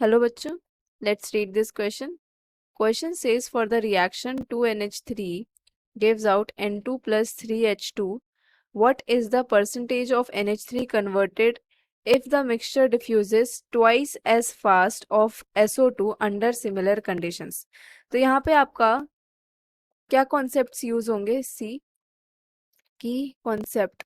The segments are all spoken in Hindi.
Hello bachcho, let's read this question. Question says for the reaction 2NH3 gives out N2 plus 3H2. What is the percentage of NH3 converted if the mixture diffuses twice as fast of SO2 under similar conditions? तो यहाँ पे आपका क्या कॉन्सेप्ट्स यूज होंगे? सी की कॉन्सेप्ट,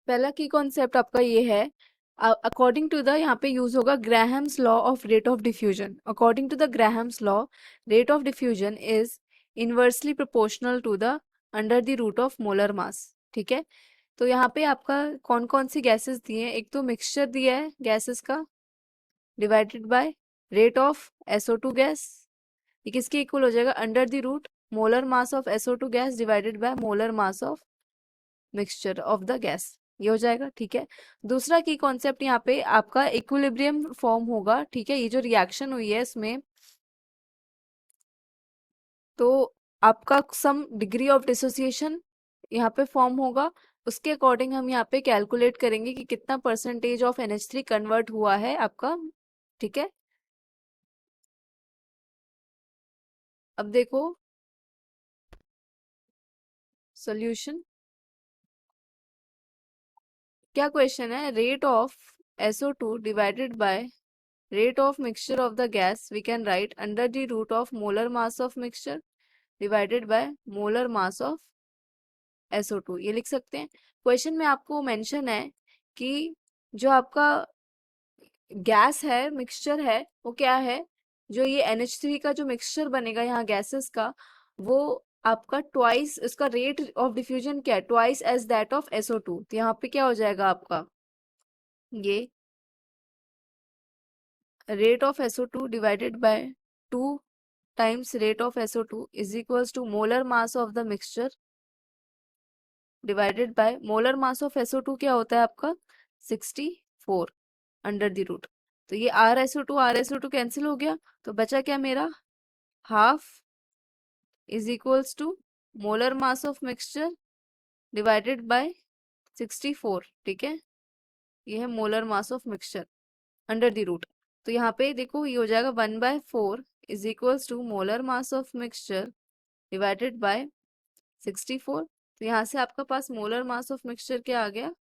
पहला की कॉन्सेप्ट आपका ये है, अकॉर्डिंग टू द, यहाँ पे यूज होगा Graham's law of rate of diffusion. According to the Graham's law, rate of diffusion is inversely proportional to the under the root of molar mass. ठीक है, तो यहाँ पे आपका कौन कौन सी गैसेस दिए हैं? एक तो मिक्सचर दिया है गैसेस का, divided by rate of SO2 gas. ये किसके इक्वल हो जाएगा? Under the root molar mass of SO2 gas divided by molar mass of mixture of the gas. ये हो जाएगा. ठीक है, दूसरा की कॉन्सेप्ट यहाँ पे आपका इक्विलिब्रियम फॉर्म होगा. ठीक है, ये जो रिएक्शन हुई है इसमें, तो आपका सम डिग्री ऑफ डिसोसिएशन यहाँ पे फॉर्म होगा. उसके अकॉर्डिंग हम यहाँ पे कैलकुलेट करेंगे कि कितना परसेंटेज ऑफ NH3 कन्वर्ट हुआ है आपका. ठीक है, अब देखो सॉल्यूशन. क्या क्वेश्चन है? Rate of SO2 divided bye rate of mixture of the gas we can write under the root of molar mass of mixture divided by molar mass of SO2. ये लिख सकते हैं. क्वेश्चन में आपको मेंशन है कि जो आपका गैस है, मिक्सचर है, वो क्या है? जो ये NH3 का जो मिक्सचर बनेगा यहाँ गैसेस का, वो आपका ट्वाइस, इसका रेट ऑफ डिफ्यूजन क्या है? Twice as that of SO2. तो यहाँ पे क्या हो जाएगा आपका? ये rate of SO2 divided by 2 times rate of SO2 is equals to molar mass of the mixture divided by molar mass of SO2 क्या होता है आपका? 64 अंडर द रूट. तो ये RSO2 कैंसिल हो गया, तो बचा क्या मेरा? Half is equals to molar mass of mixture divided by 64. ठीक है, ये है molar mass of mixture under the root. तो यहाँ पे देखो ये हो जाएगा 1/4 is equals to molar mass of mixture divided by 64. तो यहाँ से आपका पास मोलर मास ऑफ मिक्सचर क्या आ गया?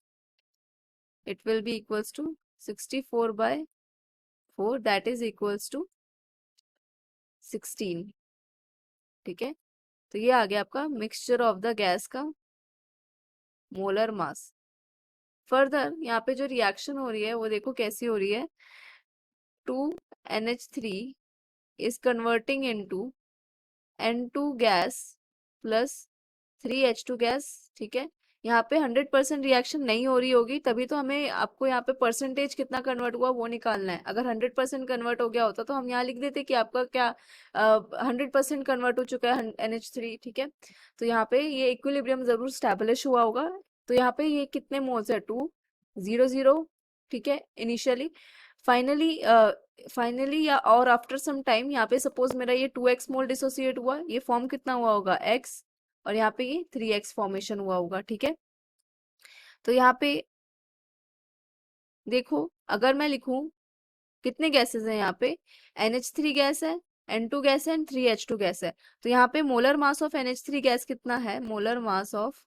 It will be equals to 64/4, that is equals to 16. ठीक है, तो ये आ गया आपका मिक्सचर ऑफ द गैस का मोलर मास. फर्दर यहाँ पे जो रिएक्शन हो रही है वो देखो कैसी हो रही है. 2NH3 is converting into N2 gas plus 3H2 gas. ठीक है, यहाँ पे 100% रिएक्शन नहीं हो रही होगी, तभी तो हमें आपको यहाँ पे परसेंटेज कितना कन्वर्ट हुआ वो निकालना है. अगर 100% कन्वर्ट हो गया होता तो हम यहाँ लिख देते कि आपका क्या 100% कन्वर्ट हो चुका है NH3. ठीक है, तो यहाँ पे ये इक्विलिब्रियम जरूर स्टैब्लिश हुआ होगा. तो यहाँ पे ये कितने मोल्स है? 200. ठीक है, इनिशियली. फाइनली या और आफ्टर सम टाइम यहाँ पे सपोज मेरा ये 2x मोल डिसोसिएट हुआ, ये फॉर्म कितना हुआ होगा? x, और यहाँ पे ये 3x फॉर्मेशन हुआ होगा. ठीक है, तो यहाँ पे देखो अगर मैं लिखूं कितने गैसेस हैं यहाँ पे? NH3 गैस है, N2 गैस है एंड 3H2 गैस है. तो यहाँ पे molar mass of NH3 gas कितना है? मोलर मास ऑफ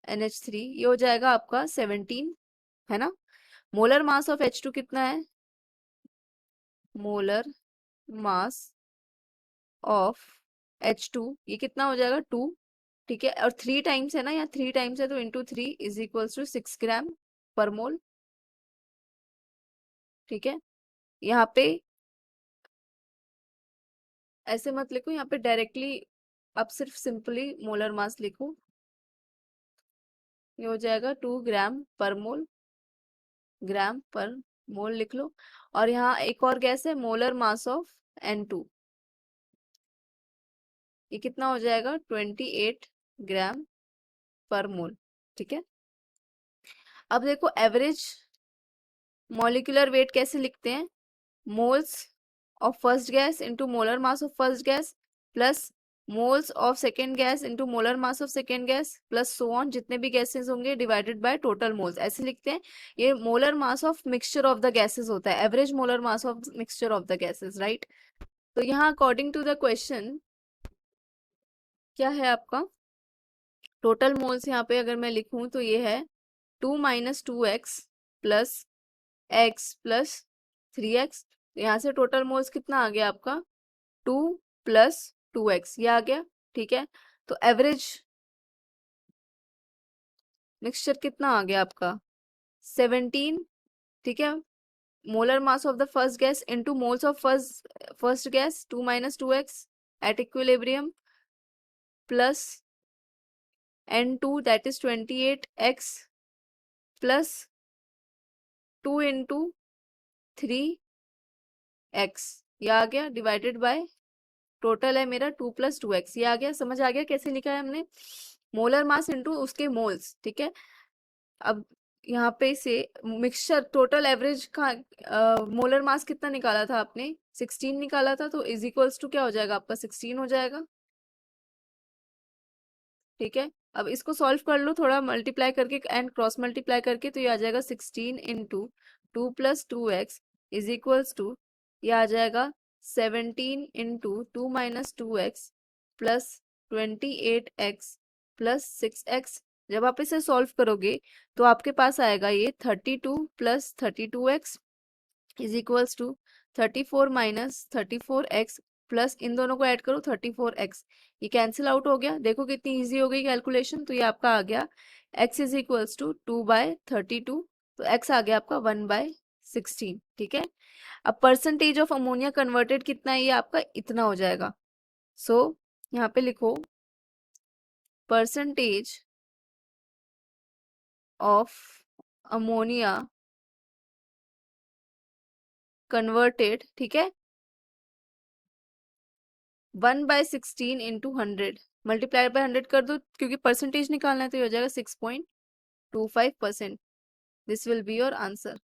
NH3 ये हो जाएगा आपका 17, है ना. मोलर मास ऑफ H2 कितना है? मोलर मास ऑफ H2 ये कितना हो जाएगा? 2. ठीक है, और 3 टाइम्स है ना, यहाँ 3 टाइम्स है, तो इंटू 3 इज इक्वल्स टू 6 ग्राम पर मोल. ठीक है, यहाँ पे ऐसे मत लिखो, यहाँ पे डायरेक्टली आप सिर्फ सिंपली मोलर मास लिखो. ये हो जाएगा 2 ग्राम पर मोल लिख लो. और यहाँ एक और गैस है मोलर मास ऑफ N2, ये कितना हो जाएगा? 28 ग्राम पर मोल. ठीक है, अब देखो एवरेज मॉलिक्यूलर वेट कैसे लिखते हैं? Moles of first gas into molar mass of first gas plus moles of second gas into molar mass of second gas plus so on, जितने भी गैसेस होंगे डिवाइडेड बाय टोटल मोल्स, ऐसे लिखते हैं। ये molar mass of mixture of the gases होता है, average molar mass of mixture of the gases, right. तो यहाँ अकॉर्डिंग टू द क्वेश्चन क्या है आपका टोटल मोल्स, यहाँ पे अगर मैं लिखूं तो ये है 2 minus 2x plus x plus 3x। यहाँ से टोटल मोल्स कितना आ गया आपका 2 प्लस 2x, ये आ गया, ठीक है। तो एवरेज मिक्सचर कितना आ गया आपका 17, ठीक है। Molar mass of the first gas into moles of first gas 2 minus 2x at equilibrium plus N2 that is 28x plus 2 into 3x, ये आ गया डिवाइडेड बाय टोटल है मेरा 2 प्लस 2x, ये आ गया। समझ आ गया कैसे लिखा है हमने, मोलर मास इंटू उसके मोल्स, ठीक है। अब यहाँ पे से मिक्सचर टोटल एवरेज का मोलर मास कितना निकाला था आपने 16 निकाला था, तो इज इक्वल्स टू क्या हो जाएगा आपका 16 हो जाएगा, ठीक है। अब इसको सॉल्व कर लो थोड़ा मल्टीप्लाई करके एंड क्रॉस मल्टीप्लाई करके, तो ये आ जाएगा 16 into 2 plus 2x is equals to, ये आ जाएगा 17 into 2 minus 2x plus 28x plus 6x। जब आप इसे सॉल्व करोगे तो आपके पास आएगा ये 32 plus 32x is equals to 34 minus 34x plus इन दोनों को ऐड करो 34x, ये कैंसिल आउट हो गया। देखो कितनी इजी हो गई कैलकुलेशन, तो ये आपका आ गया x इज इक्वल्स टू 2/32, तो x आ गया आपका 1/16, ठीक है। अब परसेंटेज ऑफ अमोनिया कन्वर्टेड कितना है, ये आपका इतना हो जाएगा। सो यहाँ पे लिखो परसेंटेज ऑफ अमोनिया कन्वर्टेड, ठीक है, 1/16 इंटू 100 मल्टीप्लाई बाय 100 कर दो, क्योंकि परसेंटेज निकालना है, तो ये हो जाएगा 6.25%। This will be your answer.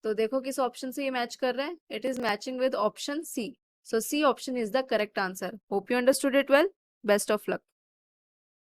तो देखो किस ऑप्शन से ये मैच कर रहा है, it is matching with option C. So C option is the correct answer. Hope you understood it well. Best of luck.